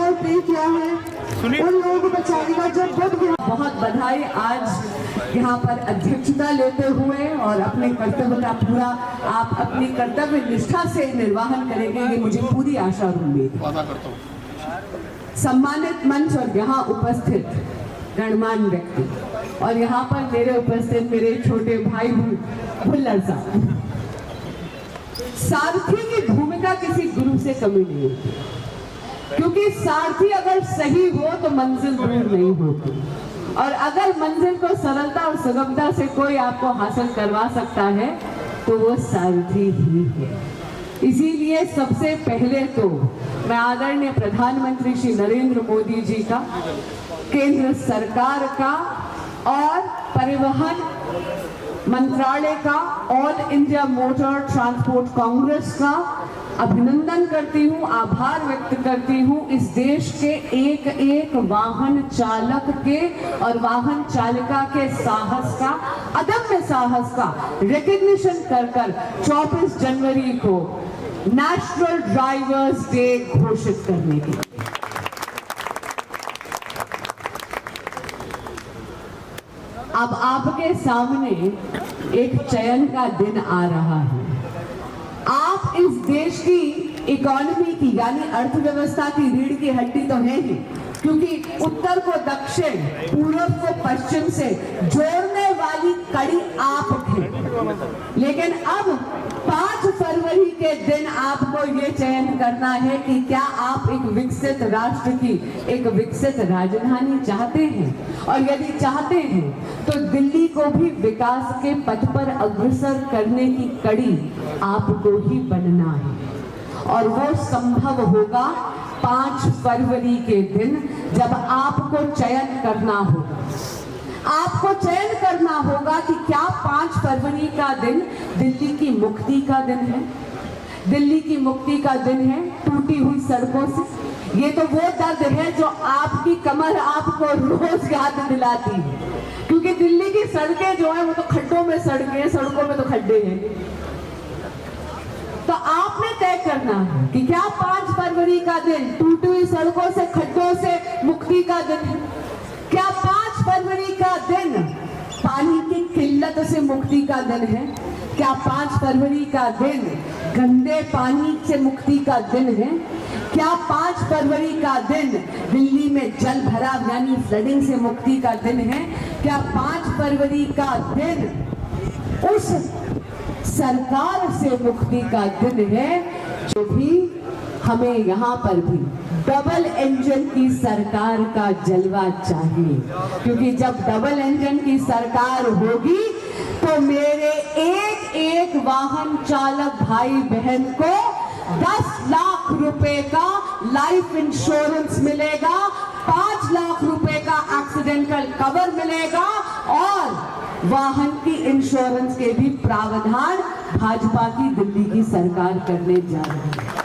और पे किया है उन लोगों को बचाएगा जो बहुत बधाई। आज यहाँ पर अध्यक्षता लेते हुए और अपने कर्तव्य का पूरा आप अपनी कर्तव्य निष्ठा से निर्वाहन करेंगे, ये मुझे पूरी आशा और उम्मीद है। सम्मानित मंच और यहाँ उपस्थित गणमान्य व्यक्ति और यहाँ पर मेरे उपस्थित मेरे छोटे भाई भुल्लर साहब, सारथी की भूमिका किसी गुरु से कमी नहीं होती, क्योंकि सारथी अगर सही हो तो मंजिल दूर नहीं होती, और अगर मंजिल को सरलता और सुगमता से कोई आपको हासिल करवा सकता है तो वो सारथी ही है। इसीलिए सबसे पहले तो मैं आदरणीय प्रधानमंत्री श्री नरेंद्र मोदी जी का, केंद्र सरकार का और परिवहन मंत्रालय का, all India motor transport Congress का अभिनंदन करती हूँ, आभार व्यक्त करती हूँ इस देश के एक एक वाहन चालक के और वाहन चालिका के साहस का, अदम्य साहस का रिकग्निशन कर 24 जनवरी को नेशनल ड्राइवर्स डे घोषित करने की। अब आपके सामने एक चयन का दिन आ रहा है। आप इस देश की इकोनॉमी की यानी अर्थव्यवस्था की रीढ़ की हड्डी तो है ही, क्योंकि उत्तर को दक्षिण, पूर्व को पश्चिम से जोड़ने वाली कड़ी आप थे। लेकिन अब 5 फरवरी के दिन आपको ये चयन करना है कि क्या आप एक विकसित राष्ट्र की एक विकसित राजधानी चाहते हैं, और यदि चाहते हैं तो दिल्ली को भी विकास के पथ पर अग्रसर करने की कड़ी आपको ही बनना है। और वो संभव होगा 5 फरवरी के दिन, जब आपको चयन करना होगा। आपको चयन करना होगा कि क्या 5 फरवरी का दिन दिल्ली की मुक्ति का दिन है, दिल्ली की मुक्ति का दिन है टूटी हुई सड़कों से। ये तो वो दर्द है जो आपकी कमर आपको रोज याद दिलाती है, क्योंकि दिल्ली की सड़कें जो है वो तो खड्डों में सड़कें हैं, सड़कों में तो खड्डे हैं। तो आपने तय करना है कि क्या 5 फरवरी का दिन टूटी हुई सड़कों से, खड्डों से मुक्ति का दिन है, क्या 5 फरवरी का दिन पानी की किल्लत से मुक्ति का दिन है, क्या 5 फरवरी का दिन गंदे पानी से मुक्ति का दिन है, क्या 5 फरवरी का दिन दिल्ली में जल भराव यानी फ्लडिंग से मुक्ति का दिन है, क्या 5 फरवरी का दिन उस सरकार से मुक्ति का दिन है जो भी हमें यहाँ पर भी डबल इंजन की सरकार का जलवा चाहिए। क्योंकि जब डबल इंजन की सरकार होगी तो मेरे एक एक वाहन चालक भाई बहन को 10 लाख रुपए का लाइफ इंश्योरेंस मिलेगा, 5 लाख रुपए का एक्सीडेंटल कवर मिलेगा, और वाहन की इंश्योरेंस के भी प्रावधान भाजपा की दिल्ली की सरकार करने जा रही है।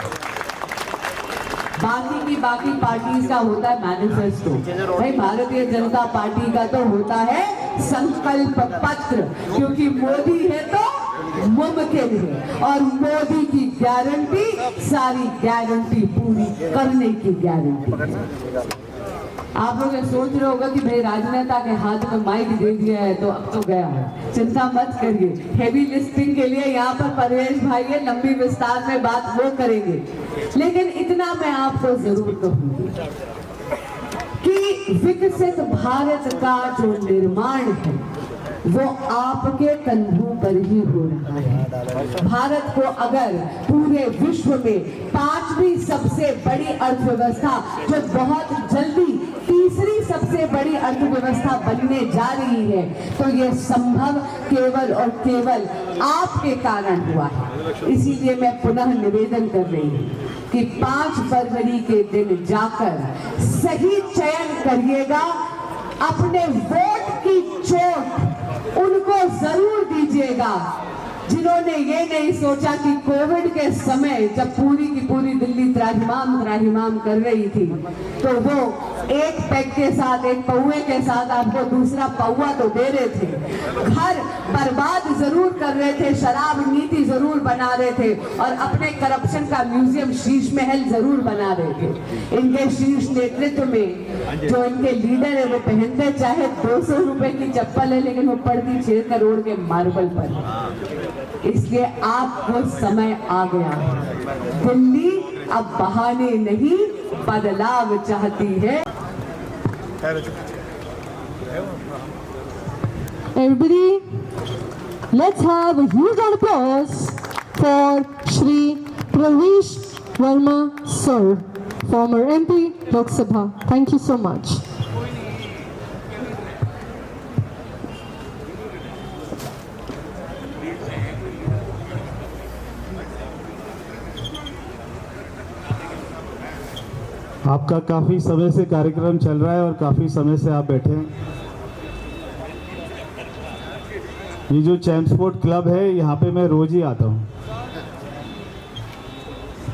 बाकी पार्टीज का होता है मैनिफेस्टो, भाई भारतीय जनता पार्टी का तो होता है संकल्प पत्र, क्योंकि मोदी है तो मुमकिन है, और मोदी की गारंटी सारी गारंटी पूरी करने की गारंटी। आप लोग सोच रहे होगा कि भाई राजनेता के हाथ में माइक दे दिया है तो अब तो गया है। चिंता मत करिए, हेवी लिस्टिंग के लिए यहाँ पर परवेश भाई है, लंबी विस्तार में बात वो करेंगे। लेकिन इतना मैं आपको जरूर कहूंगी कि विकसित भारत का जो निर्माण है वो आपके कंधों पर ही हो रहा है। भारत को अगर पूरे विश्व में 5वीं सबसे बड़ी अर्थव्यवस्था, जो बहुत जल्दी तीसरी सबसे बड़ी अर्थव्यवस्था बनने जा रही है, तो यह संभव केवल और केवल आपके कारण हुआ है। इसीलिए मैं पुनः निवेदन कर रही हूँ कि 5 फरवरी के दिन जाकर सही चयन करिएगा, अपने वोट की चोट उनको जरूर दीजिएगा जिन्होंने ये नहीं सोचा कि कोविड के समय जब पूरी की पूरी दिल्ली त्राहिमाम कर रही थी तो वो एक पैक के साथ, एक पौवे के साथ आपको दूसरा पौवा तो दे रहे थे, घर बर्बाद जरूर कर रहे थे, शराब नीति जरूर बना रहे थे और अपने करप्शन का म्यूजियम शीश महल जरूर बना रहे थे। इनके शीर्ष नेतृत्व में जो इनके लीडर है वो पहनते चाहे 200 रुपए की चप्पल है, लेकिन वो पड़ती 6 करोड़ के मार्बल पर। इसलिए आपको समय आ गया है। दिल्ली अब बहाने नहीं बदलाव चाहती है। Everybody, let's have a huge round of applause for Shri Pravesh Verma Sir, former MP, Lok Sabha. Thank you so much. आपका काफ़ी समय से कार्यक्रम चल रहा है और काफ़ी समय से आप बैठे हैं। ये जो चैम्पस्पोर्ट क्लब है यहाँ पे मैं रोज़ ही आता हूँ,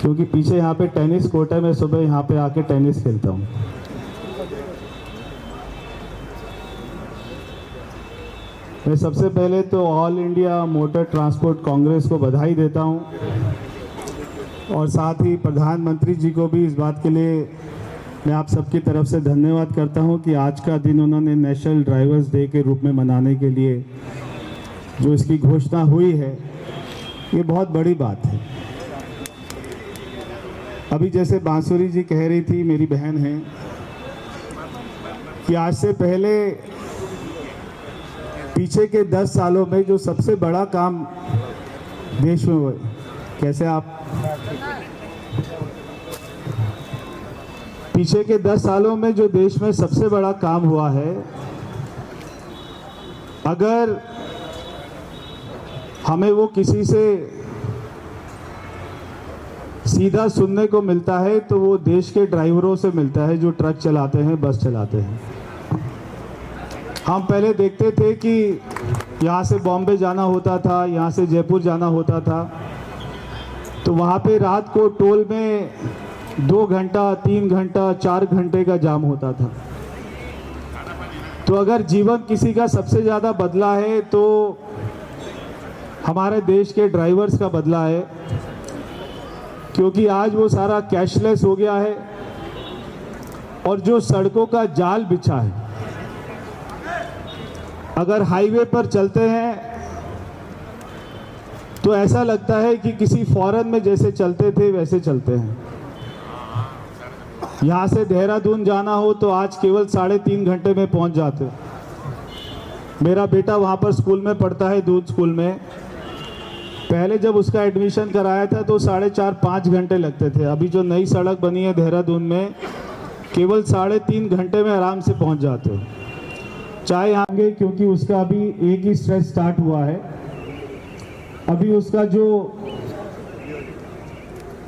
क्योंकि पीछे यहाँ पे टेनिस कोर्ट है। मैं सुबह यहाँ पे आके टेनिस खेलता हूँ। मैं सबसे पहले तो all India motor transport Congress को बधाई देता हूँ और साथ ही प्रधानमंत्री जी को भी इस बात के लिए मैं आप सबकी तरफ से धन्यवाद करता हूं कि आज का दिन उन्होंने नेशनल ड्राइवर्स डे के रूप में मनाने के लिए जो इसकी घोषणा हुई है, ये बहुत बड़ी बात है। अभी जैसे बांसुरी जी कह रही थी, मेरी बहन है, कि आज से पहले पीछे के 10 सालों में जो सबसे बड़ा काम देश में हुआ, कैसे आप पीछे के 10 सालों में जो देश में सबसे बड़ा काम हुआ है, अगर हमें वो किसी से सीधा सुनने को मिलता है तो वो देश के ड्राइवरों से मिलता है जो ट्रक चलाते हैं, बस चलाते हैं। हम पहले देखते थे कि यहाँ से बॉम्बे जाना होता था, यहाँ से जयपुर जाना होता था, तो वहाँ पे रात को टोल में 2 घंटा, 3 घंटा, 4 घंटे का जाम होता था। तो अगर जीवन किसी का सबसे ज़्यादा बदला है तो हमारे देश के ड्राइवर्स का बदला है, क्योंकि आज वो सारा कैशलेस हो गया है और जो सड़कों का जाल बिछा है, अगर हाईवे पर चलते हैं तो ऐसा लगता है कि किसी फॉरेन में जैसे चलते थे वैसे चलते हैं। यहाँ से देहरादून जाना हो तो आज केवल 3.5 घंटे में पहुँच जाते हो। मेरा बेटा वहाँ पर स्कूल में पढ़ता है, दूध स्कूल में। पहले जब उसका एडमिशन कराया था तो 4.5-5 घंटे लगते थे। अभी जो नई सड़क बनी है देहरादून में, केवल 3.5 घंटे में आराम से पहुँच जाते हो। चाहे आगे, क्योंकि उसका अभी एक ही स्ट्रेच स्टार्ट हुआ है। अभी उसका जो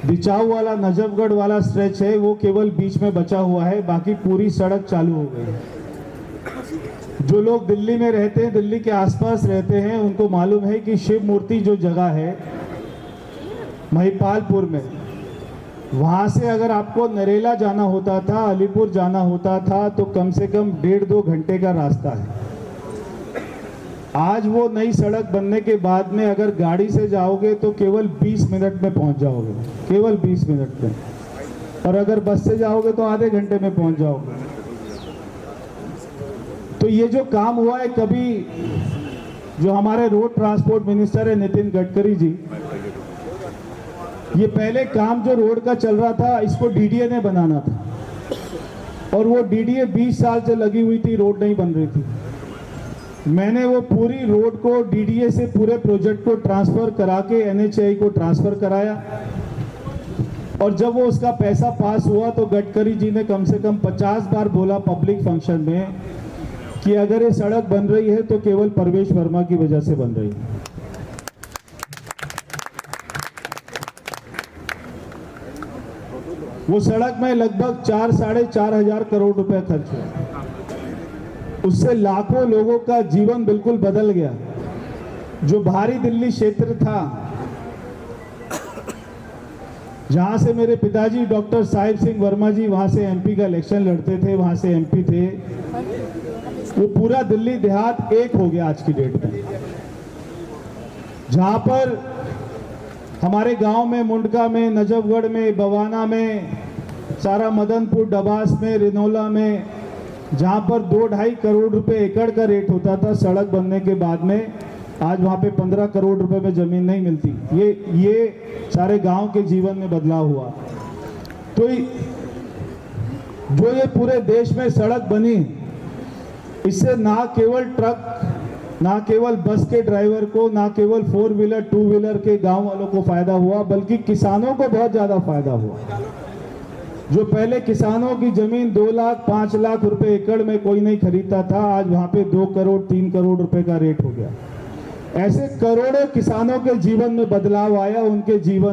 बिचाऊ वाला नजफगढ़ वाला स्ट्रेच है वो केवल बीच में बचा हुआ है, बाकी पूरी सड़क चालू हो गई है। जो लोग दिल्ली में रहते हैं, दिल्ली के आसपास रहते हैं, उनको मालूम है कि शिव मूर्ति जो जगह है महिपालपुर में, वहाँ से अगर आपको नरेला जाना होता था, अलीपुर जाना होता था, तो कम से कम 1.5-2 घंटे का रास्ता है। आज वो नई सड़क बनने के बाद में अगर गाड़ी से जाओगे तो केवल 20 मिनट में पहुंच जाओगे, केवल 20 मिनट में। और अगर बस से जाओगे तो आधे घंटे में पहुंच जाओगे। तो ये जो काम हुआ है, कभी जो हमारे रोड ट्रांसपोर्ट मिनिस्टर है नितिन गडकरी जी, ये पहले काम जो रोड का चल रहा था इसको डीडीए ने बनाना था और वो डीडीए 20 साल से लगी हुई थी, रोड नहीं बन रही थी। मैंने वो पूरी रोड को डीडीए से पूरे प्रोजेक्ट को ट्रांसफर करा के एनएचएआई को ट्रांसफर कराया और जब वो उसका पैसा पास हुआ तो गडकरी जी ने कम से कम 50 बार बोला पब्लिक फंक्शन में कि अगर ये सड़क बन रही है तो केवल प्रवेश वर्मा की वजह से बन रही है। वो सड़क में लगभग 4-4.5 हजार करोड़ रुपए खर्च हुआ। उससे लाखों लोगों का जीवन बिल्कुल बदल गया। जो भारी दिल्ली क्षेत्र था, जहाँ से मेरे पिताजी डॉक्टर साहिब सिंह वर्मा जी वहाँ से एमपी का इलेक्शन लड़ते थे, वहाँ से एमपी थे, वो पूरा दिल्ली देहात एक हो गया आज की डेट में। जहाँ पर हमारे गांव में, मुंडका में, नजफगढ़ में, बवाना में, सारा मदनपुर, डबास में, रिनोला में, जहाँ पर 2-2.5 करोड़ रुपए एकड़ का रेट होता था सड़क बनने के बाद में, आज वहाँ पे 15 करोड़ रुपए में जमीन नहीं मिलती। ये सारे गांव के जीवन में बदलाव हुआ। तो जो ये पूरे देश में सड़क बनी, इससे ना केवल ट्रक, ना केवल बस के ड्राइवर को, ना केवल 4 व्हीलर 2 व्हीलर के गांव वालों को फायदा हुआ, बल्कि किसानों को बहुत ज्यादा फायदा हुआ। जो पहले किसानों की जमीन 2 लाख 5 लाख रुपए एकड़ में कोई नहीं खरीदता था, आज वहां पे 2 करोड़ 3 करोड़ रुपए का रेट हो गया। ऐसे करोड़ों किसानों के जीवन में बदलाव आया, उनके जीवन